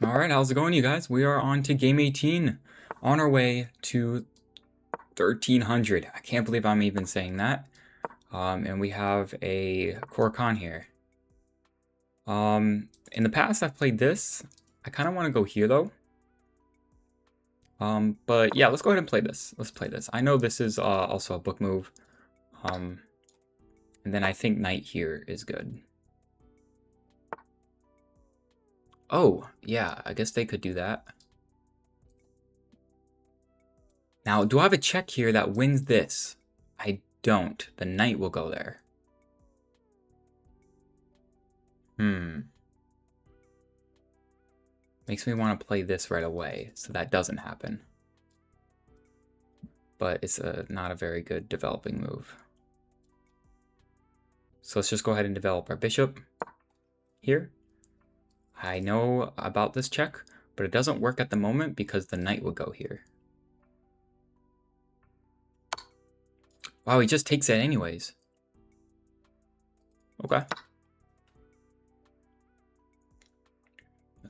All right, how's it going, you guys? We are on to game 18, on our way to 1300. I can't believe I'm even saying that. And we have a Korkan here. In the past, I've played this. I kind of want to go here, though. But yeah, let's go ahead and play this. Let's play this. I know this is also a book move. And then I think knight here is good. Oh, yeah, I guess they could do that. Now, do I have a check here that wins this? I don't. The knight will go there. Makes me want to play this right away, so that doesn't happen. But it's not a very good developing move. So let's just go ahead and develop our bishop here. I know about this check, but it doesn't work at the moment because the knight would go here. Wow, he just takes it anyways. Okay. I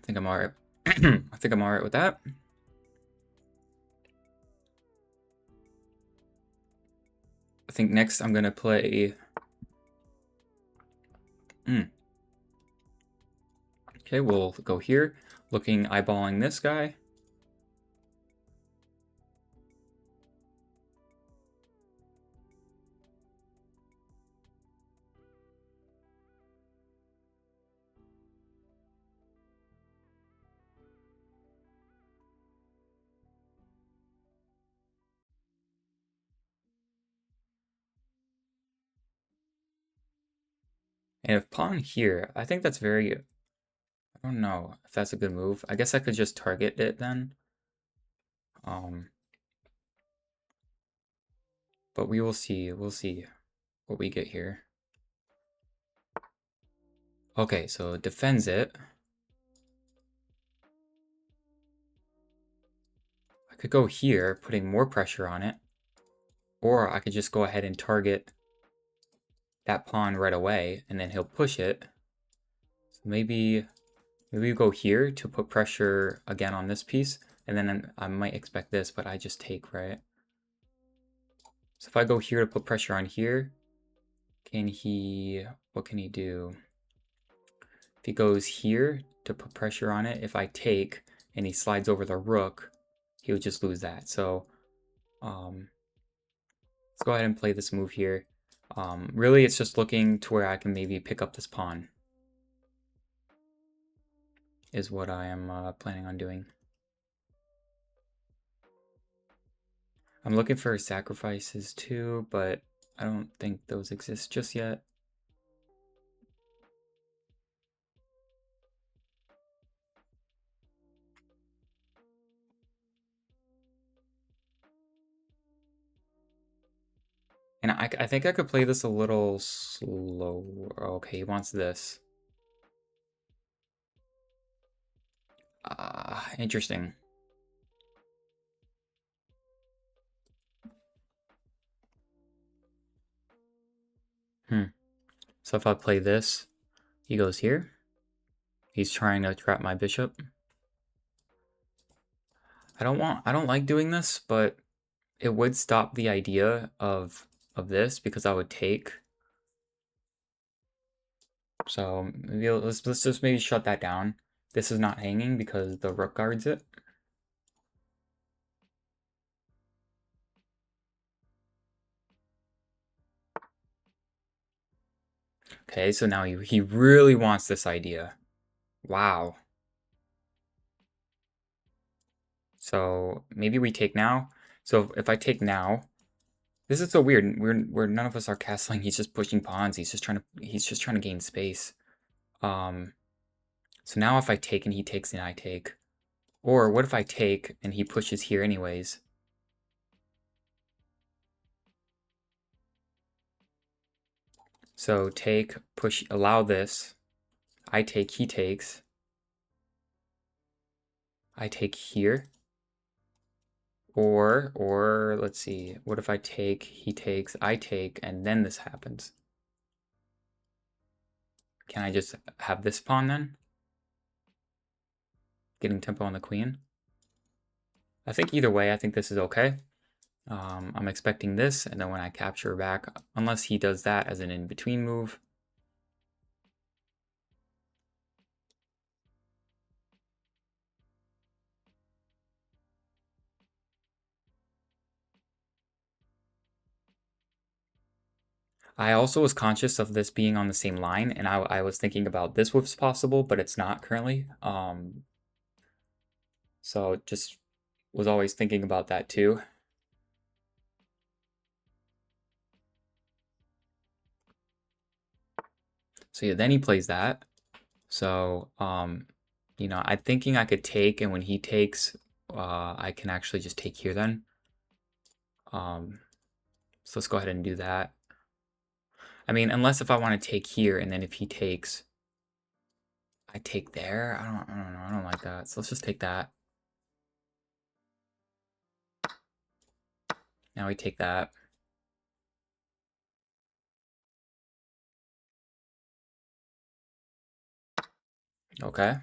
think I'm alright. I think I'm alright with that. I think next I'm gonna play. Okay, we'll go here, eyeballing this guy. And if pawn here, I think that's very. I don't know if that's a good move. I guess I could just target it then. But we will see. We'll see what we get here. Okay, so it defends it. I could go here, putting more pressure on it. Or I could just go ahead and target that pawn right away, and then he'll push it. So maybe we go here to put pressure again on this piece, and then I might expect this, but I just take, right? So if I go here to put pressure on here, what can he do? If he goes here to put pressure on it, if I take and he slides over the rook, he would just lose that. So let's go ahead and play this move here. Really, it's just looking to where I can maybe pick up this pawn is what I am planning on doing. I'm looking for sacrifices too, but I don't think those exist just yet. And I think I could play this a little slower. Okay, he wants this. Interesting. So if I play this, he goes here. He's trying to trap my bishop. I don't like doing this, but it would stop the idea of this because I would take. So maybe let's just maybe shut that down. This is not hanging because the rook guards it. Okay, so now he really wants this idea. Wow. So maybe we take now. So if I take now, this is so weird. We're none of us are castling. He's just pushing pawns. He's just trying to gain space. So now if I take and he takes and I take, or what if I take and he pushes here anyways? So take, push, allow this. I take, he takes. I take here. Or let's see, what if I take, he takes, I take, and then this happens? Can I just have this pawn then? getting tempo on the queen. I think either way, I think this is okay. I'm expecting this, and then when I capture back, unless he does that as an in-between move. I also was conscious of this being on the same line, and I was thinking about this was possible, but it's not currently. So just was always thinking about that too. So yeah, then he plays that. So, you know, I'm thinking I could take, and when he takes, I can actually just take here then. So let's go ahead and do that. I mean, unless if I want to take here, and then if he takes, I take there. I don't know. I don't like that. So let's just take that. Now we take that. Okay.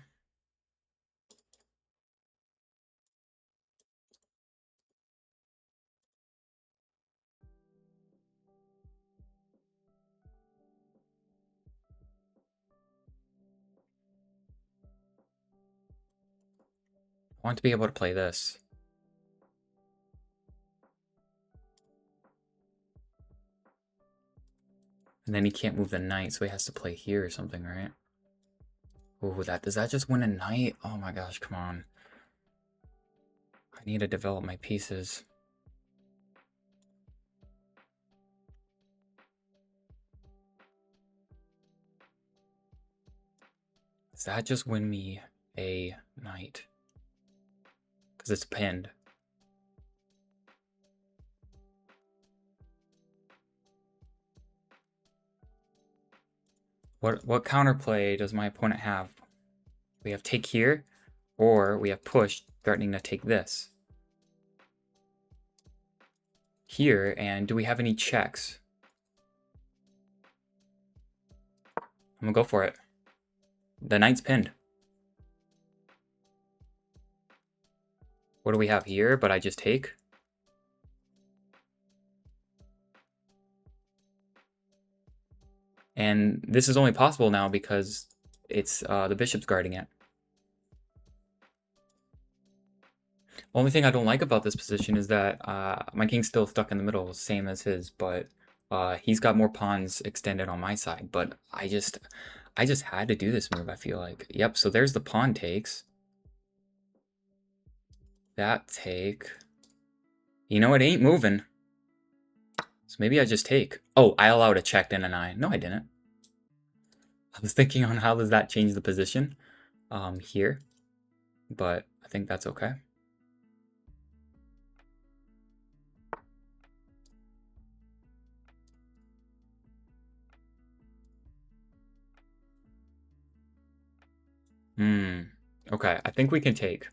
I want to be able to play this. And then he can't move the knight, so he has to play here or something, right? Oh, does that just win a knight? Oh my gosh, come on. I need to develop my pieces. Does that just win me a knight? Because it's pinned. What counterplay does my opponent have? We have take here, or we have push, threatening to take this. Here, and do we have any checks? I'm gonna go for it. The knight's pinned. What do we have here? But I just take? And this is only possible now because it's the bishop's guarding it. Only thing I don't like about this position is that my king's still stuck in the middle, same as his, but he's got more pawns extended on my side. But I just had to do this move, I feel like. Yep, so there's the pawn takes. That take. You know, it ain't moving. So maybe I just take. Oh, I allowed a check, didn't I? No, I didn't. I was thinking on how does that change the position here, but I think that's okay. Okay, I think we can take.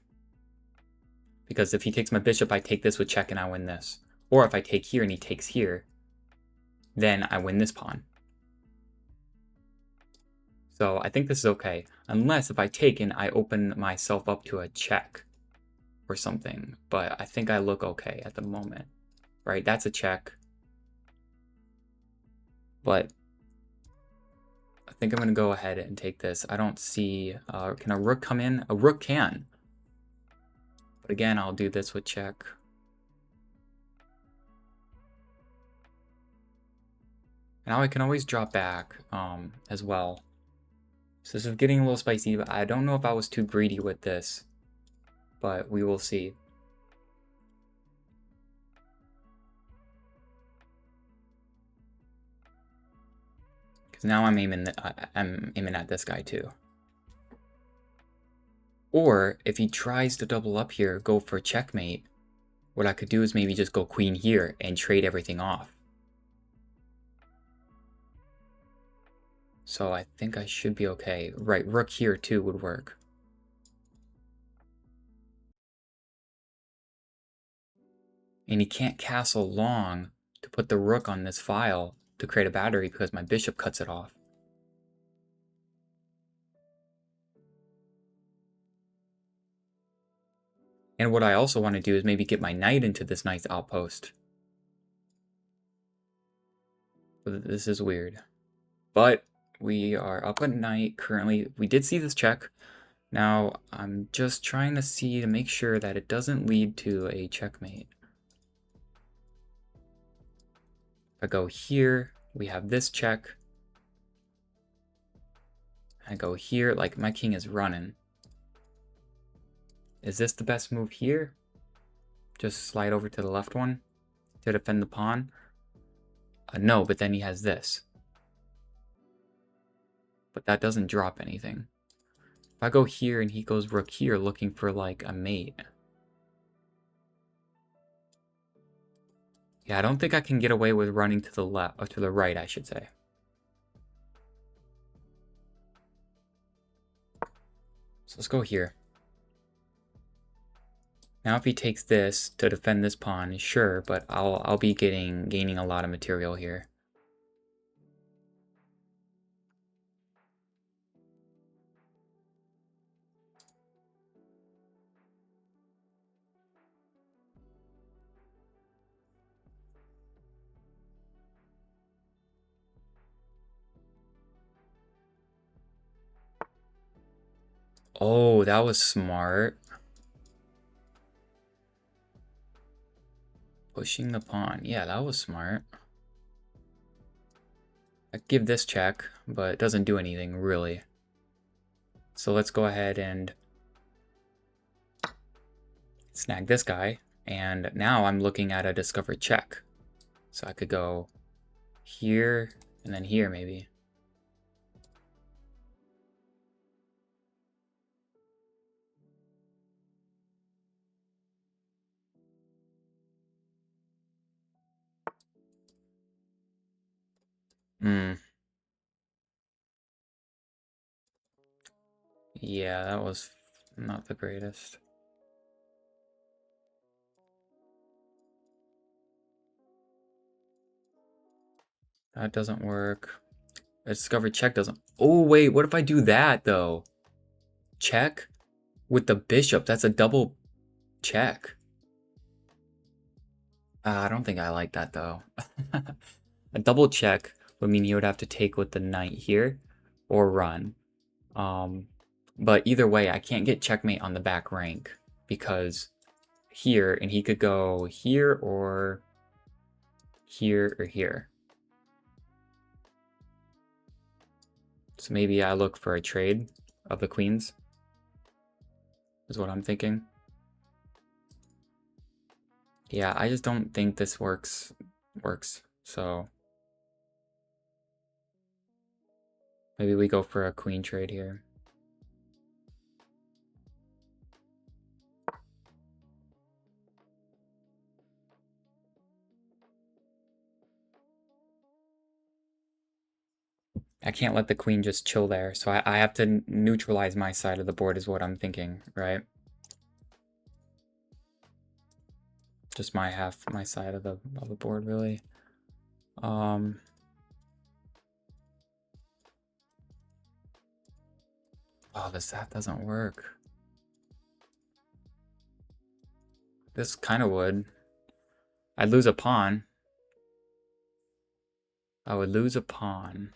Because if he takes my bishop, I take this with check and I win this. Or if I take here and he takes here, then I win this pawn. So I think this is okay. Unless if I take and I open myself up to a check or something. But I think I look okay at the moment. Right, that's a check. But I think I'm going to go ahead and take this. I don't see... can a rook come in? A rook can. But again, I'll do this with check. Now I can always drop back as well. So this is getting a little spicy, but I don't know if I was too greedy with this. But we will see. Because now I'm aiming at this guy too. Or if he tries to double up here, go for checkmate, what I could do is maybe just go queen here and trade everything off. So I think I should be okay. Right, rook here too would work. And he can't castle long to put the rook on this file to create a battery because my bishop cuts it off. And what I also want to do is maybe get my knight into this knight's outpost. But this is weird. But we are up at knight currently. We did see this check. Now, I'm just trying to see to make sure that it doesn't lead to a checkmate. If I go here, we have this check. I go here, like my king is running. Is this the best move here? Just slide over to the left one to defend the pawn? No, but then he has this. But that doesn't drop anything. If I go here and he goes rook here looking for like a mate. Yeah, I don't think I can get away with running to the left, or to the right, I should say. So let's go here. Now if he takes this to defend this pawn, sure, but I'll be gaining a lot of material here. Oh, that was smart. Pushing the pawn. Yeah, that was smart. I give this check, but it doesn't do anything, really. So let's go ahead and snag this guy. And now I'm looking at a discovered check. So I could go here and then here, maybe. Hmm. Yeah, that was not the greatest. That doesn't work. A discovered check doesn't... Oh, wait, what if I do that, though? Check with the bishop. That's a double check. I don't think I like that, though. A double check would mean he would have to take with the knight here or run. But either way, I can't get checkmate on the back rank because here, and he could go here or here or here. So maybe I look for a trade of the queens, is what I'm thinking. Yeah, I just don't think this works, so maybe we go for a queen trade here. I can't let the queen just chill there, so I have to neutralize my side of the board is what I'm thinking, right? Just my side of the board, really. Oh, that doesn't work. This kind of would. I'd lose a pawn. I would lose a pawn.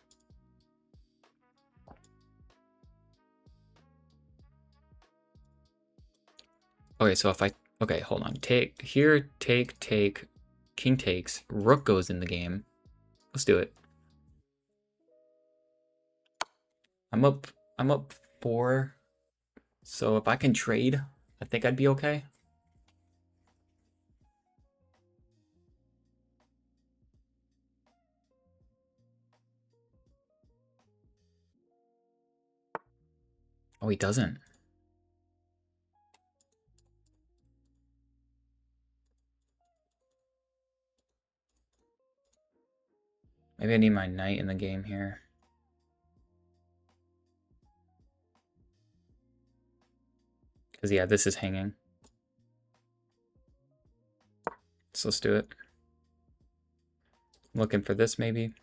Okay, so if I... Okay, hold on. Take... Here, take. King takes. Rook goes in the game. Let's do it. I'm up 4. So if I can trade, I think I'd be okay. Oh, he doesn't. Maybe I need my knight in the game here. Because, yeah, this is hanging. So let's do it. I'm looking for this, maybe.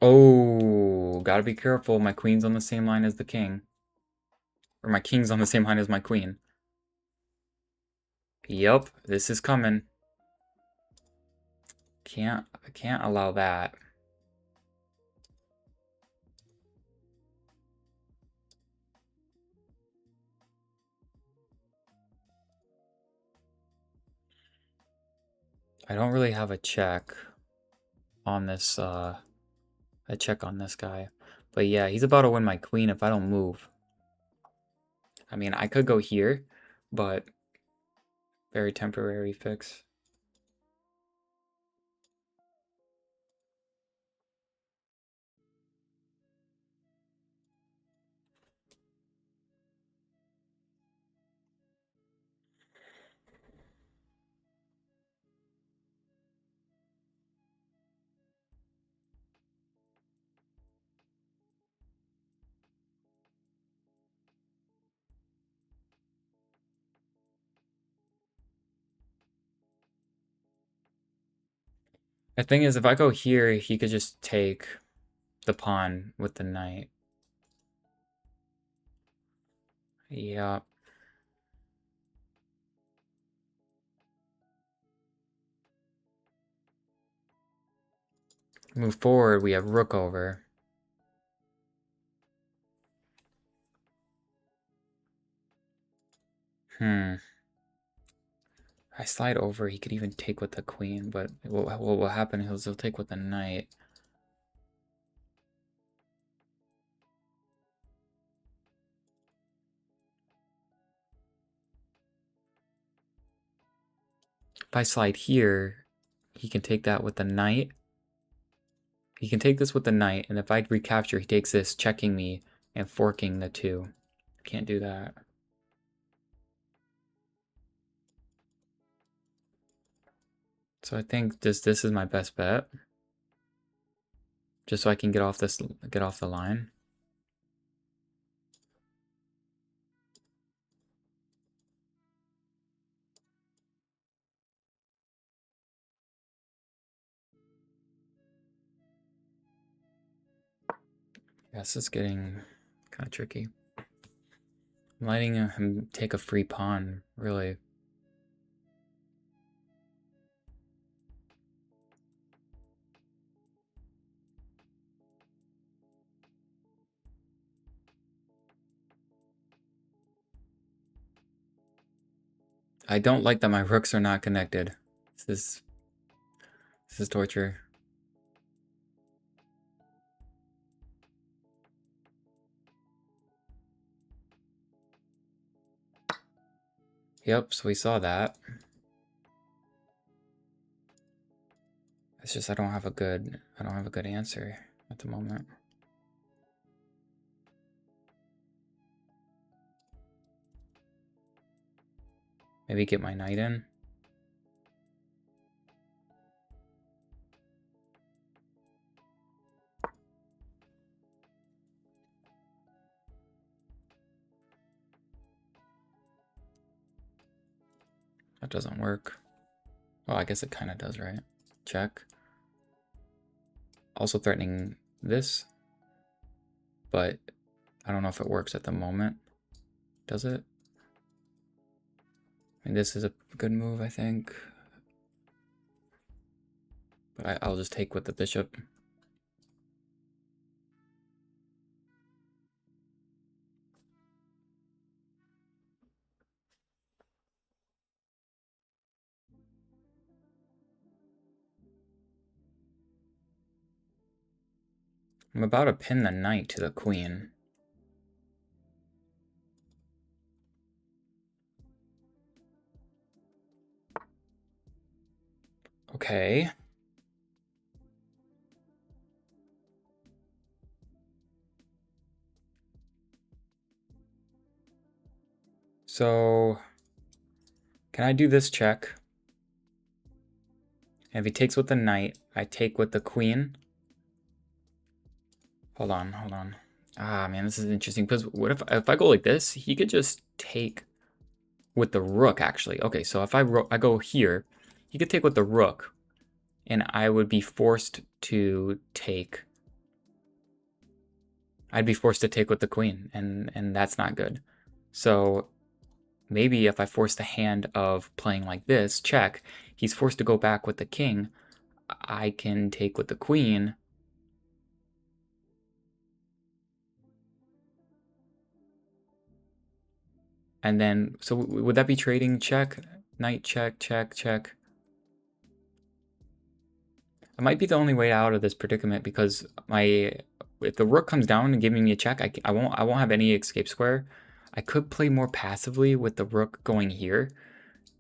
Oh, gotta be careful. My queen's on the same line as the king. Or my king's on the same line as my queen. Yep, this is coming. I can't allow that. I don't really have a check on this, a check on this guy. But yeah, he's about to win my queen if I don't move. I mean, I could go here, but very temporary fix. The thing is, if I go here, he could just take the pawn with the knight. Yeah. Move forward, we have rook over. I slide over, he could even take with the queen, but what will happen is he'll take with the knight. If I slide here, he can take that with the knight. He can take this with the knight, and if I recapture, he takes this, checking me and forking the two. Can't do that. So I think this is my best bet. Just so I can get off the line. Yeah, this is getting kind of tricky. I'm letting him take a free pawn, really. I don't like that my rooks are not connected. This is torture. Yep, so we saw that. It's just I don't have a good answer at the moment. Maybe get my knight in. That doesn't work. Well, I guess it kind of does, right? Check. Also threatening this, but I don't know if it works at the moment. Does it? I mean, this is a good move, I think. But I'll just take with the bishop. I'm about to pin the knight to the queen. Okay. So, can I do this check? And if he takes with the knight, I take with the queen. Hold on. Ah, man, this is interesting. Because what if I go like this? He could just take with the rook, actually. Okay, so if I go here, he could take with the rook. And I would be forced to take I'd be forced to take with the queen, and that's not good. So maybe if I force the hand of playing like this, check, he's forced to go back with the king, I can take with the queen. And then, so would that be trading check? Knight check, check, check. It might be the only way out of this predicament because if the rook comes down and giving me a check, I won't have any escape square. I could play more passively with the rook going here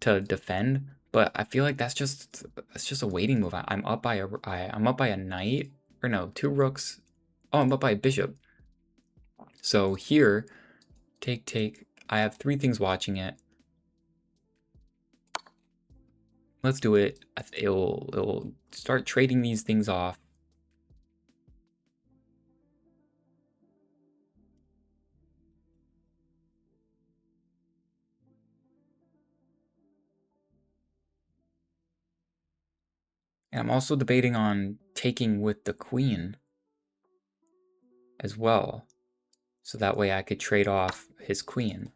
to defend, but I feel like that's just a waiting move. I'm up by a knight, or no, 2 rooks. Oh, I'm up by a bishop. So here, take. I have 3 things watching it. Let's do it. It'll start trading these things off. And I'm also debating on taking with the queen as well. So that way I could trade off his queen.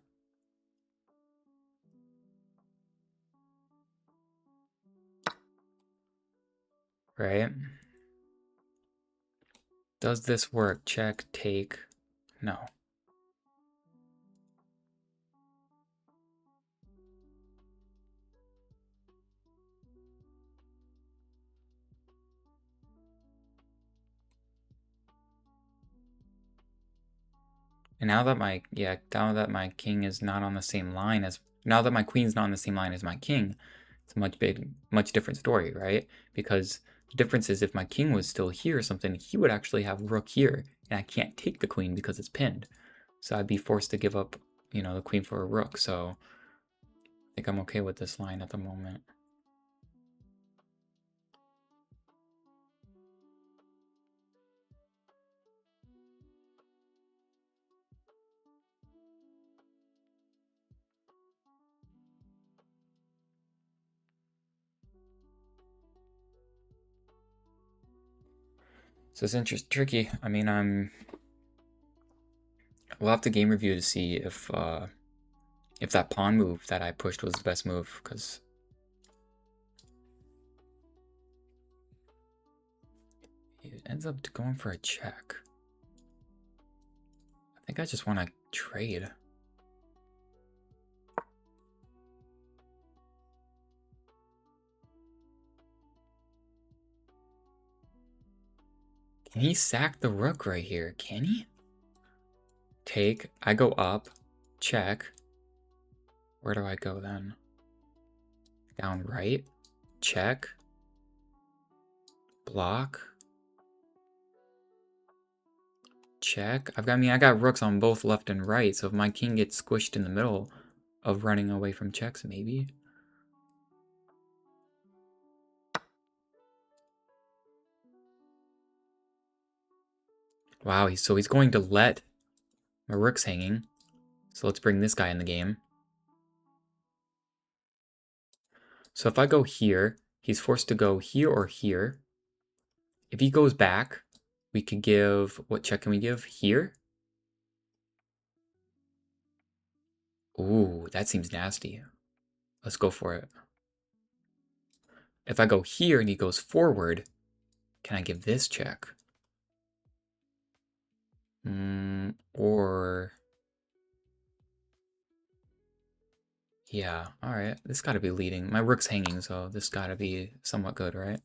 Right? Does this work? Check, take. No. And now that my king is not on the same line as, now that my queen's not on the same line as my king, it's a much different story, right? Because the difference is if my king was still here or something, he would actually have rook here, and I can't take the queen because it's pinned. So I'd be forced to give up, the queen for a rook. So I think I'm okay with this line at the moment. So it's tricky. I mean, we'll have to game review to see if that pawn move that I pushed was the best move, because he ends up going for a check. I think I just want to trade. Can he sack the rook right here? Can he? Take. I go up. Check. Where do I go then? Down right. Check. Block. Check. I got rooks on both left and right, so if my king gets squished in the middle of running away from checks, maybe. Wow, so he's going to let my rook's hanging. So let's bring this guy in the game. So if I go here, he's forced to go here or here. If he goes back, we could give, what check can we give? Here? Ooh, that seems nasty. Let's go for it. If I go here and he goes forward, can I give this check? Or... Yeah, alright. This gotta be leading. My rook's hanging, so this gotta be somewhat good, right?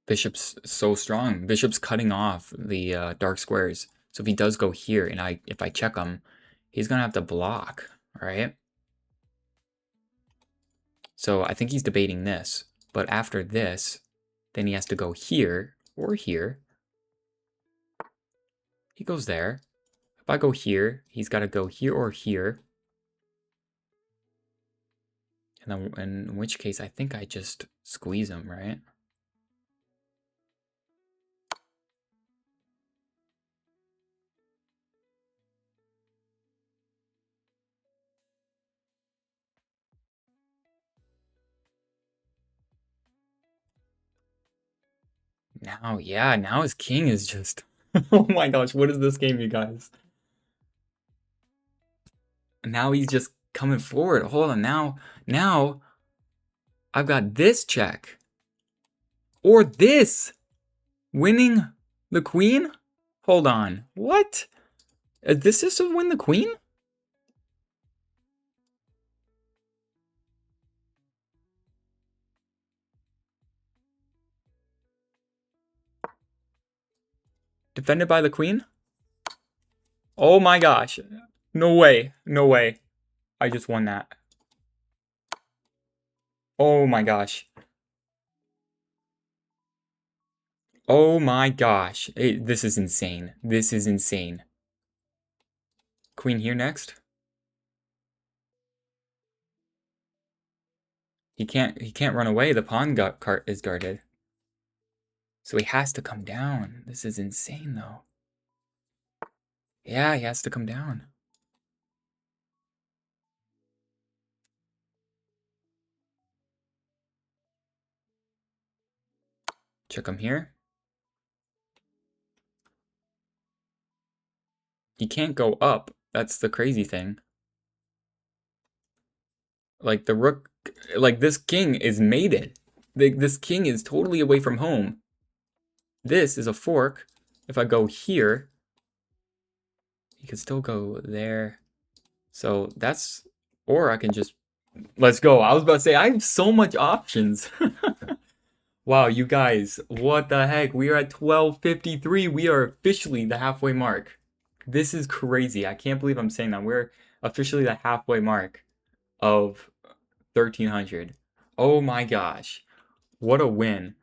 Bishop's so strong. Bishop's cutting off the dark squares. So if he does go here, and if I check him, he's gonna have to block, right? So I think he's debating this. But after this, then he has to go here or here. He goes there. If I go here, he's got to go here or here. And then, in which case, I think I just squeeze him, right? Now, yeah, now his king is just... Oh my gosh, what is this game, you guys? Now he's just coming forward. Hold on, now I've got this check. Or this! Winning the queen? Hold on, what? This is to win the queen? Defended by the queen? Oh my gosh. No way. No way. I just won that. Oh my gosh. Oh my gosh. This is insane. This is insane. Queen here next. He can't run away. The pawn cart is guarded. So he has to come down. This is insane though. Yeah, he has to come down. Check him here. He can't go up. That's the crazy thing. Like the rook, like this king is mated. This king is totally away from home. This is a fork. If I go here, you can still go there. So that's, or I can just, let's go. I was about to say, I have so much options. Wow, you guys, what the heck? We are at 12:53. We are officially the halfway mark. This is crazy. I can't believe I'm saying that. We're officially the halfway mark of 1300. Oh my gosh. What a win.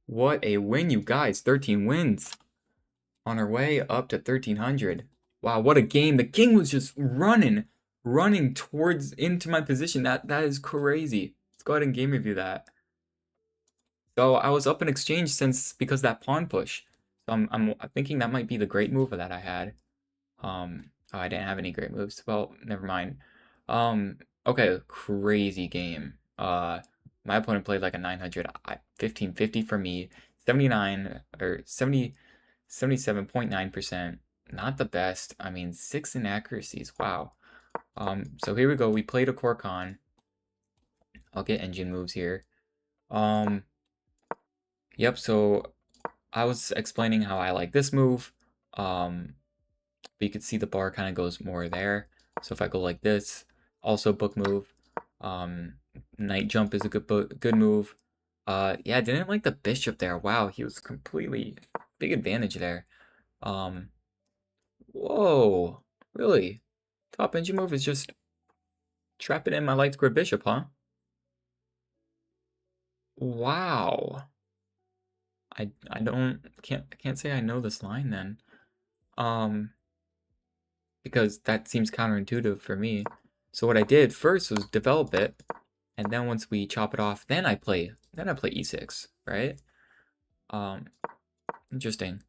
What a win, you guys. 13 wins. On our way up to 1300. Wow, what a game. The king was just running towards into my position. That is crazy. Let's go ahead and game review that. So I was up in exchange since because that pawn push. So I'm thinking that might be the great move that I had. Oh, I didn't have any great moves. Well, never mind. Okay, crazy game. My opponent played like a 900, 1550 for me, 79 or 77.9%. Not the best. I mean, 6 inaccuracies. Wow. So here we go. We played a Korkan. I'll get engine moves here. Yep, so I was explaining how I like this move. But you can see the bar kind of goes more there. So if I go like this, also book move. Knight jump is a good move. Yeah, I didn't like the bishop there. Wow, he was completely big advantage there. Whoa, really? Top engine move is just trap it in my light square bishop, huh? Wow. I can't say I know this line then. Because that seems counterintuitive for me. So what I did first was develop it, and then once we chop it off, then I play e6, right? Interesting.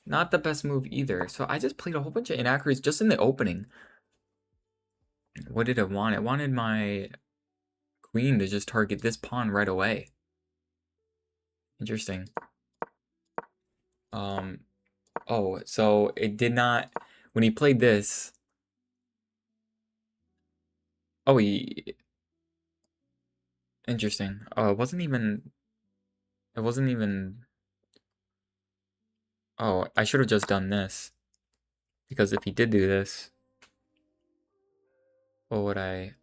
Not the best move either. So I just played a whole bunch of inaccuracies just in the opening. What did I want? I wanted my queen to just target this pawn right away. Interesting. Oh, so it did not, when he played this, oh, interesting. Oh, it wasn't even, oh, I should have just done this. Because if he did do this, what would I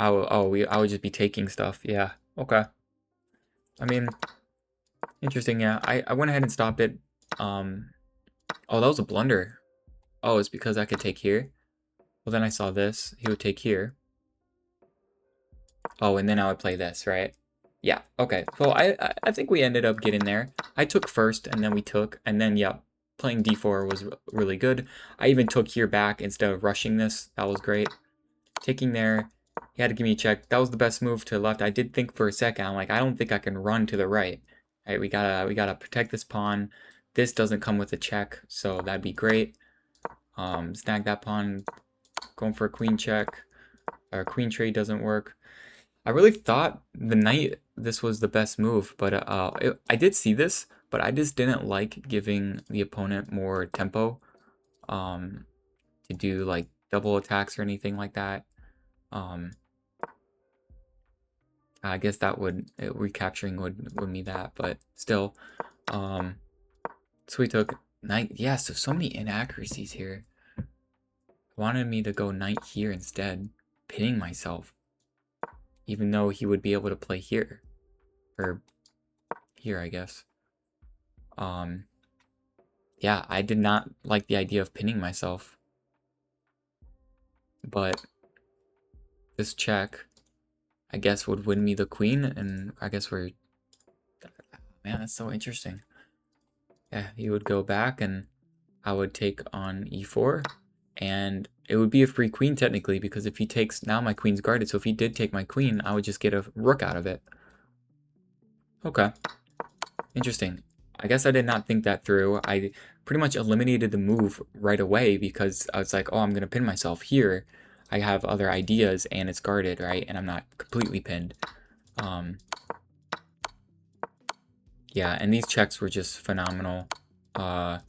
would just be taking stuff. Yeah, okay. I mean, interesting, yeah. I went ahead and stopped it. Oh, that was a blunder. Oh, it's because I could take here. Well, then I saw this. He would take here. Oh, and then I would play this, right? Yeah, okay. Well, I think we ended up getting there. I took first, and then we took, and then, yeah, playing d4 was really good. I even took here back instead of rushing this. That was great. Taking there, he had to give me a check. That was the best move to the left. I did think for a second, I'm like, I don't think I can run to the right. All right, we gotta protect this pawn. This doesn't come with a check, so that'd be great. Snag that pawn, going for a queen check. Or queen trade doesn't work. I really thought the knight, this was the best move, but I did see this, but I just didn't like giving the opponent more tempo to do like double attacks or anything like that. I guess that would recapturing would mean that, but still, so we took knight. Yeah, so many inaccuracies here. Wanted me to go knight here instead, pinning myself, even though he would be able to play here, or here, I guess. Yeah, I did not like the idea of pinning myself, but this check, I guess, would win me the queen, and I guess we're... Man, that's so interesting. Yeah, he would go back, and I would take on e4, and it would be a free queen technically, because if he takes... Now my queen's guarded, so if he did take my queen, I would just get a rook out of it. Okay. Interesting. I guess I did not think that through. I pretty much eliminated the move right away because I was like, oh, I'm going to pin myself here. I have other ideas and it's guarded, right? And I'm not completely pinned. Yeah, and these checks were just phenomenal. Yeah,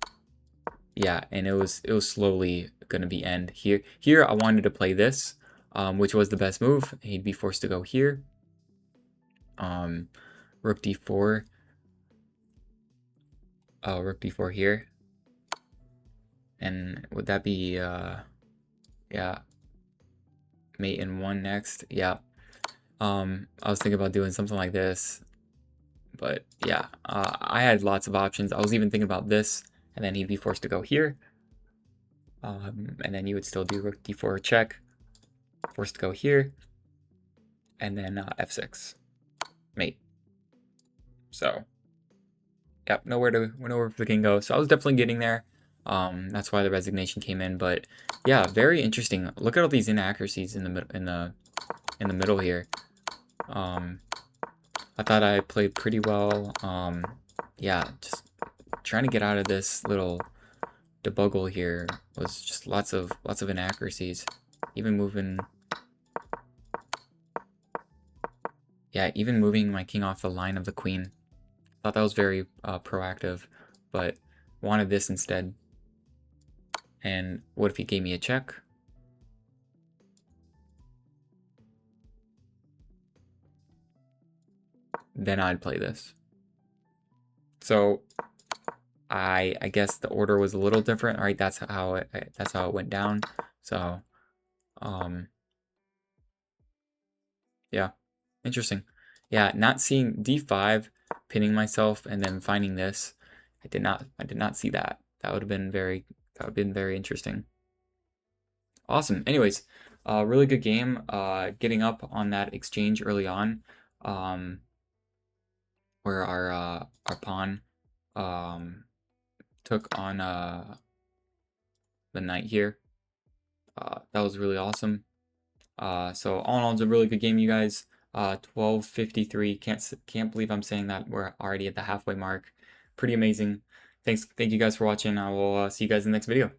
and it was slowly going to be end. Here I wanted to play this, which was the best move. He'd be forced to go here. Rook d4. Rook d4 here. And would that be, yeah, mate in 1 next? Yeah. I was thinking about doing something like this. But yeah, I had lots of options. I was even thinking about this, and then he'd be forced to go here. And then you would still do rook d4 check, forced to go here, and then f6, mate. So, yep, nowhere for the king go. So I was definitely getting there. That's why the resignation came in. But yeah, very interesting. Look at all these inaccuracies in the middle here. I thought I played pretty well. Yeah, just trying to get out of this little debuggle here was just lots of inaccuracies. Even moving, yeah, even moving my king off the line of the queen. Thought that was very proactive, but wanted this instead. And what if he gave me a check? Then I'd play this. So I guess the order was a little different, right? That's how it went down. So yeah, interesting. Yeah, not seeing d5, pinning myself, and then finding this. I did not see that. That would have been very interesting. Awesome. Anyways, really good game. Getting up on that exchange early on, where our pawn took on the knight here. That was really awesome. So all in all, it's a really good game, you guys. 12:53. Can't believe I'm saying that. We're already at the halfway mark. Pretty amazing. Thank you guys for watching. I will see you guys in the next video.